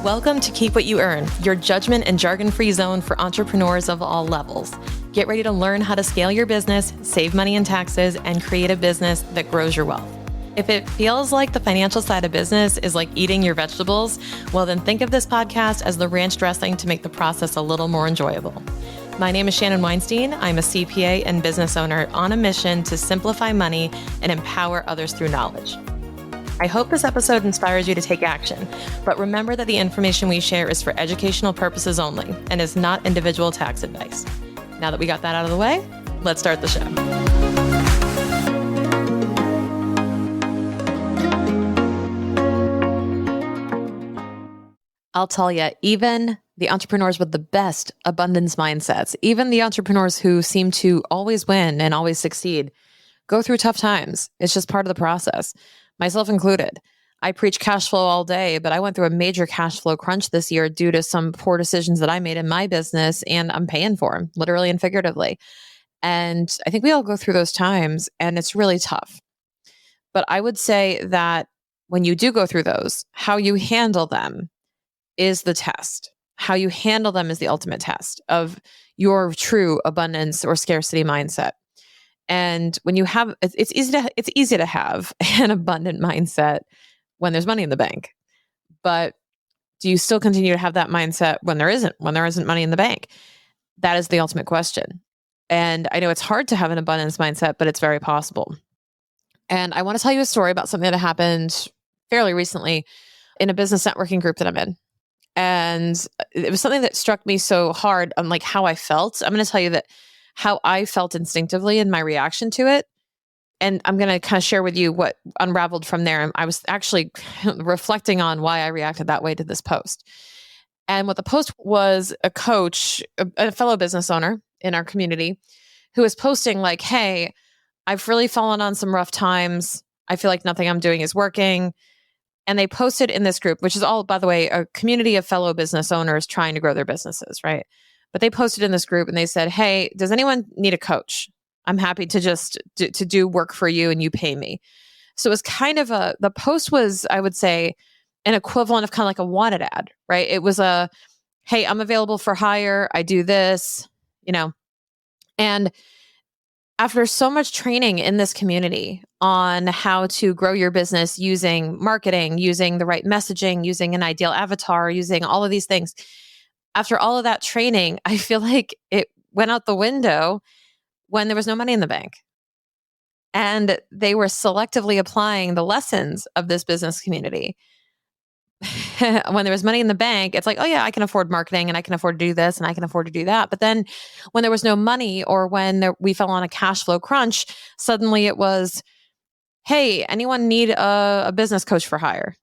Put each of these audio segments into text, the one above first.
Welcome to Keep What You Earn, your judgment and jargon-free zone for entrepreneurs of all levels. Get ready to learn how to scale your business, save money in taxes, and create a business that grows your wealth. If it feels like the financial side of business is like eating your vegetables, well then think of this podcast as the ranch dressing to make the process a little more enjoyable. My name is Shannon. I'm a CPA and business owner on a mission to simplify money and empower others through knowledge. I hope this episode inspires you to take action, but remember that the information we share is for educational purposes only and is not individual tax advice. Now that we got that out of the way, let's start the show. I'll tell you, even the entrepreneurs with the best abundance mindsets, even the entrepreneurs who seem to always win and always succeed, go through tough times. It's just part of the process. Myself included. I preach cash flow all day, but I went through a major cash flow crunch this year due to some poor decisions that I made in my business, and I'm paying for them, literally and figuratively. And I think we all go through those times, and it's really tough. But I would say that when you do go through those, how you handle them is the test. How you handle them is the ultimate test of your true abundance or scarcity mindset. And when you have, it's easy to have an abundant mindset when there's money in the bank. But do you still continue to have that mindset when there isn't money in the bank? That is the ultimate question. And I know it's hard to have an abundance mindset, but it's very possible. And I want to tell you a story about something that happened fairly recently in a business networking group that I'm in. And it was something that struck me so hard on like how I felt. I'm going to tell you that how I felt instinctively in my reaction to it. And I'm going to kind of share with you what unraveled from there. And I was actually reflecting on why I reacted that way to this post. And what the post was, a coach, a fellow business owner in our community, who was posting like, hey, I've really fallen on some rough times. I feel like nothing I'm doing is working. And they posted in this group, which is all, by the way, a community of fellow business owners trying to grow their businesses, right? But they posted in this group and they said, hey, does anyone need a coach? I'm happy to just to do work for you and you pay me. So it was kind of the post was, I would say, an equivalent of kind of like a wanted ad, right? It was a, hey, I'm available for hire. I do this, and after so much training in this community on how to grow your business using marketing, using the right messaging, using an ideal avatar, using all of these things, after all of that training, I feel like it went out the window when there was no money in the bank. And they were selectively applying the lessons of this business community. When there was money in the bank, it's like, oh yeah, I can afford marketing and I can afford to do this and I can afford to do that. But then when there was no money or when we fell on a cash flow crunch, suddenly it was, hey, anyone need a business coach for hire?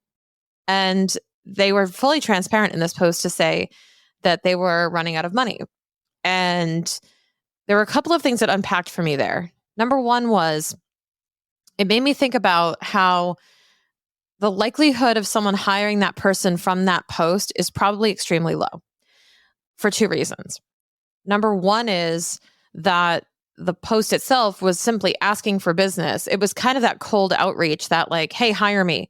And they were fully transparent in this post to say that they were running out of money. And there were a couple of things that unpacked for me there. Number one was, it made me think about how the likelihood of someone hiring that person from that post is probably extremely low for two reasons. Number one is that the post itself was simply asking for business. It was kind of that cold outreach that like, hey, hire me.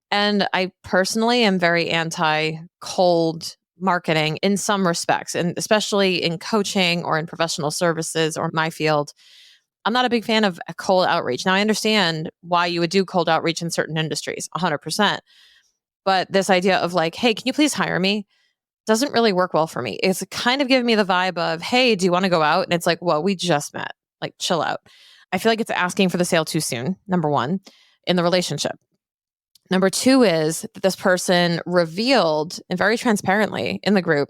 And I personally am very anti-cold marketing in some respects, and especially in coaching or in professional services or my field. I'm not a big fan of cold outreach. Now, I understand why you would do cold outreach in certain industries, 100%. But this idea of like, hey, can you please hire me? Doesn't really work well for me. It's kind of giving me the vibe of, hey, do you want to go out? And it's like, well, we just met. Like, chill out. I feel like it's asking for the sale too soon, number one, in the relationship. Number two is that this person revealed, and very transparently in the group,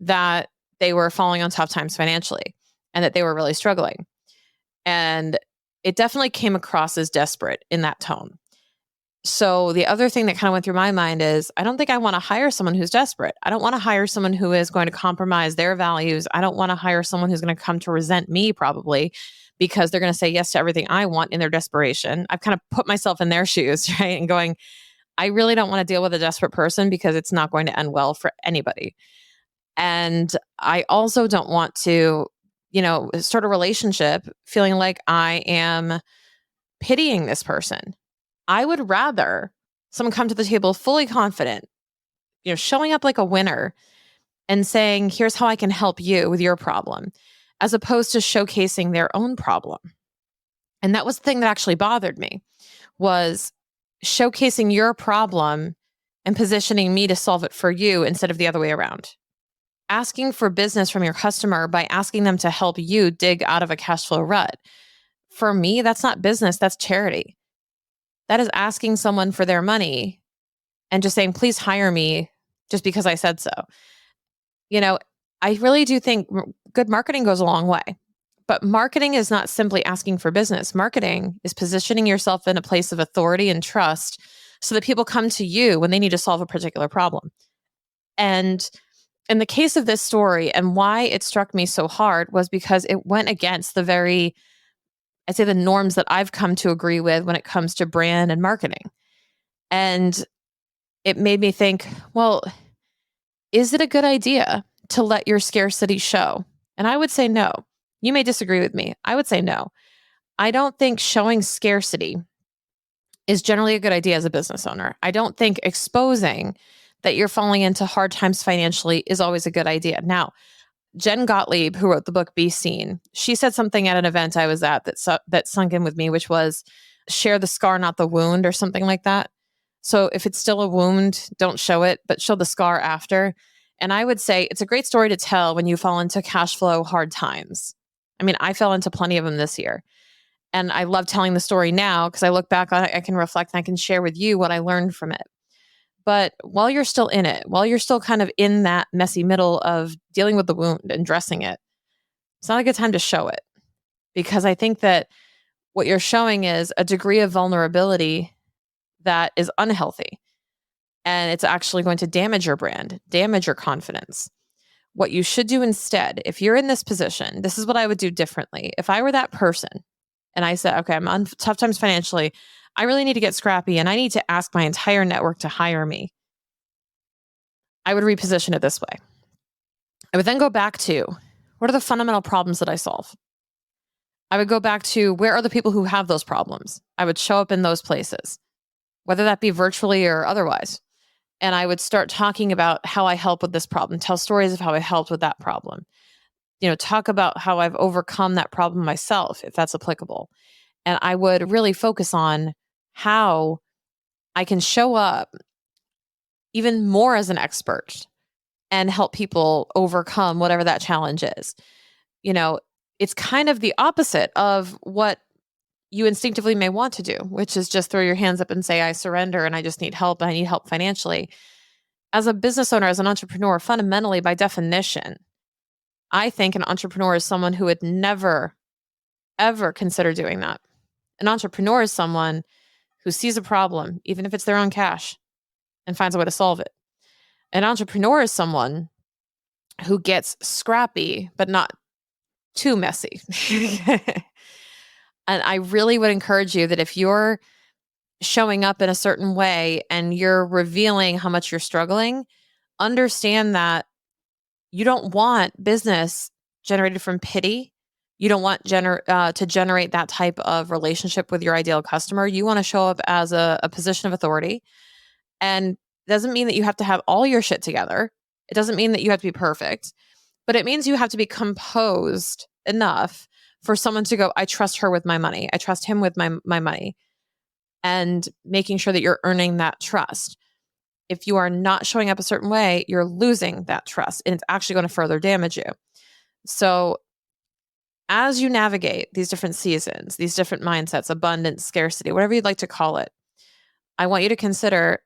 that they were falling on tough times financially and that they were really struggling. And it definitely came across as desperate in that tone. So the other thing that kind of went through my mind is, I don't think I want to hire someone who's desperate. I don't want to hire someone who is going to compromise their values. I don't want to hire someone who's going to come to resent me probably because they're going to say yes to everything I want in their desperation. I've kind of put myself in their shoes, right? And going, I really don't want to deal with a desperate person because it's not going to end well for anybody. And I also don't want to, start a relationship feeling like I am pitying this person. I would rather someone come to the table fully confident showing up like a winner and saying, here's how I can help you with your problem, as opposed to showcasing their own problem. And that was the thing that actually bothered me, was showcasing your problem and positioning me to solve it for you instead of the other way around. Asking for business from your customer by asking them to help you dig out of a cash flow rut. For me, that's not business, that's charity. That is asking someone for their money and just saying, please hire me just because I said so. I really do think good marketing goes a long way. But marketing is not simply asking for business. Marketing is positioning yourself in a place of authority and trust so that people come to you when they need to solve a particular problem. And in the case of this story, and why it struck me so hard, was because it went against the norms that I've come to agree with when it comes to brand and marketing. And it made me think, well, is it a good idea to let your scarcity show? And I would say no. You may disagree with me. I would say no. I don't think showing scarcity is generally a good idea as a business owner. I don't think exposing that you're falling into hard times financially is always a good idea. Now, Jen Gottlieb, who wrote the book Be Seen, she said something at an event I was at that sunk in with me, which was share the scar, not the wound, or something like that. So if it's still a wound, don't show it, but show the scar after. And I would say it's a great story to tell when you fall into cash flow hard times. I mean, I fell into plenty of them this year. And I love telling the story now because I look back on it, I can reflect, and I can share with you what I learned from it. But while you're still in it, while you're still kind of in that messy middle of dealing with the wound and dressing it, it's not a good time to show it. Because I think that what you're showing is a degree of vulnerability that is unhealthy. And it's actually going to damage your brand, damage your confidence. What you should do instead, if you're in this position, this is what I would do differently. If I were that person and I said, okay, I'm on tough times financially, I really need to get scrappy and I need to ask my entire network to hire me, I would reposition it this way. I would then go back to, what are the fundamental problems that I solve? I would go back to, where are the people who have those problems? I would show up in those places, whether that be virtually or otherwise. And I would start talking about how I help with this problem, tell stories of how I helped with that problem. Talk about how I've overcome that problem myself, if that's applicable. And I would really focus on how I can show up even more as an expert and help people overcome whatever that challenge is. It's kind of the opposite of what you instinctively may want to do, which is just throw your hands up and say, I surrender and I just need help and I need help financially. As a business owner, as an entrepreneur, fundamentally, by definition, I think an entrepreneur is someone who would never, ever consider doing that. An entrepreneur is someone who sees a problem, even if it's their own cash, and finds a way to solve it. An entrepreneur is someone who gets scrappy, but not too messy. And I really would encourage you that if you're showing up in a certain way and you're revealing how much you're struggling, understand that you don't want business generated from pity. You don't want to generate that type of relationship with your ideal customer. You want to show up as a position of authority. And it doesn't mean that you have to have all your shit together. It doesn't mean that you have to be perfect, but it means you have to be composed enough for someone to go, I trust her with my money. I trust him with my money. And making sure that you're earning that trust. If you are not showing up a certain way, you're losing that trust and it's actually going to further damage you. So as you navigate these different seasons, these different mindsets, abundance, scarcity, whatever you'd like to call it, I want you to consider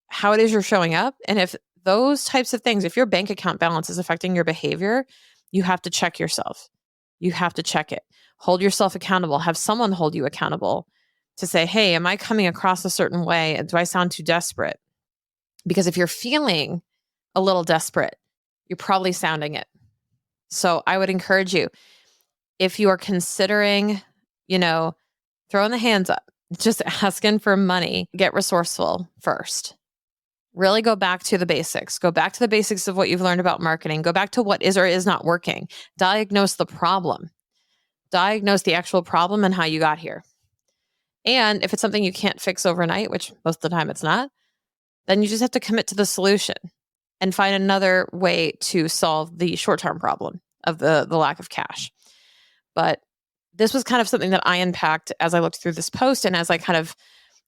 how it is you're showing up. And if those types of things, if your bank account balance is affecting your behavior, you have to check yourself. You have to check it. Hold yourself accountable. Have someone hold you accountable to say, hey, am I coming across a certain way? Do I sound too desperate? Because if you're feeling a little desperate, you're probably sounding it. So I would encourage you, if you are considering, throwing the hands up, just asking for money, get resourceful first. Really go back to the basics. Go back to the basics of what you've learned about marketing. Go back to what is or is not working. Diagnose the problem. Diagnose the actual problem and how you got here. And if it's something you can't fix overnight, which most of the time it's not, then you just have to commit to the solution. and find another way to solve the short-term problem of the lack of cash. But this was kind of something that I unpacked as I looked through this post and as I kind of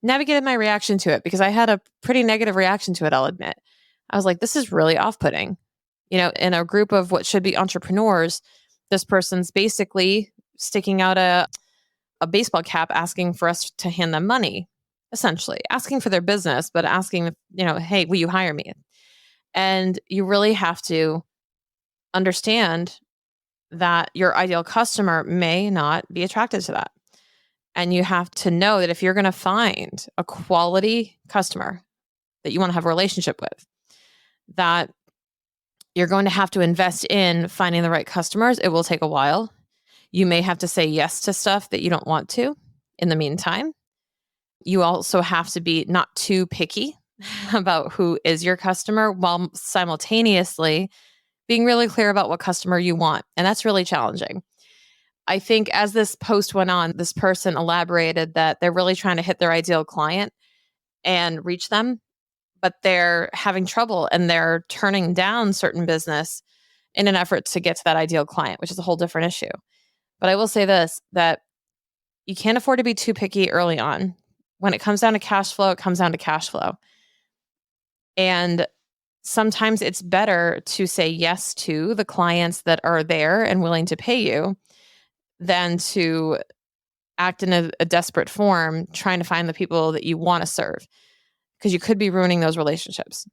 navigated my reaction to it, because I had a pretty negative reaction to it, I'll admit. I was like, this is really off-putting. In a group of what should be entrepreneurs, this person's basically sticking out a baseball cap asking for us to hand them money, essentially asking for their business, but asking, hey, will you hire me? And you really have to understand that your ideal customer may not be attracted to that. And you have to know that if you're going to find a quality customer that you want to have a relationship with, that you're going to have to invest in finding the right customers. It will take a while. You may have to say yes to stuff that you don't want to in the meantime. You also have to be not too picky about who is your customer, while simultaneously being really clear about what customer you want. And that's really challenging. I think as this post went on, this person elaborated that they're really trying to hit their ideal client and reach them, but they're having trouble and they're turning down certain business in an effort to get to that ideal client, which is a whole different issue. But I will say this, that you can't afford to be too picky early on. When it comes down to cash flow, it comes down to cash flow. And sometimes it's better to say yes to the clients that are there and willing to pay you than to act in a desperate form trying to find the people that you want to serve, because you could be ruining those relationships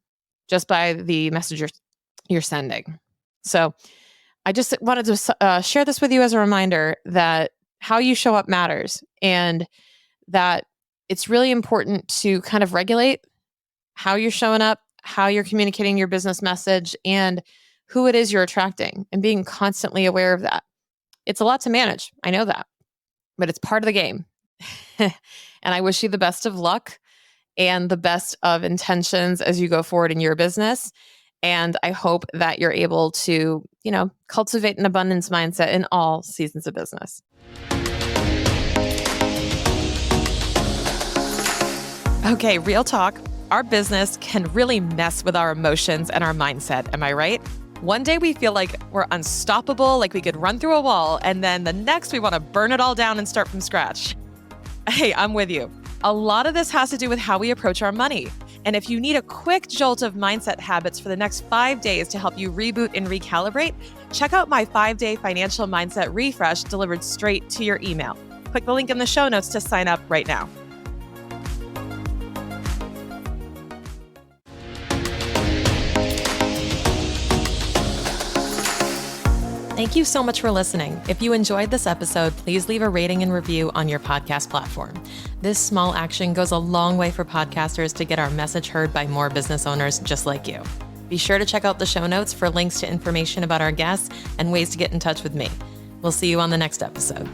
just by the message you're sending. So I just wanted to share this with you as a reminder that how you show up matters, and that it's really important to kind of regulate how you're showing up, how you're communicating your business message, and who it is you're attracting, and being constantly aware of that. It's a lot to manage. I know that, but it's part of the game. And I wish you the best of luck and the best of intentions as you go forward in your business. And I hope that you're able to, cultivate an abundance mindset in all seasons of business. Okay, real talk. Our business can really mess with our emotions and our mindset. Am I right? One day we feel like we're unstoppable, like we could run through a wall, and then the next we want to burn it all down and start from scratch. Hey, I'm with you. A lot of this has to do with how we approach our money. And if you need a quick jolt of mindset habits for the next 5 days to help you reboot and recalibrate, check out my 5-day financial mindset refresh delivered straight to your email. Click the link in the show notes to sign up right now. Thank you so much for listening. If you enjoyed this episode, please leave a rating and review on your podcast platform. This small action goes a long way for podcasters to get our message heard by more business owners just like you. Be sure to check out the show notes for links to information about our guests and ways to get in touch with me. We'll see you on the next episode.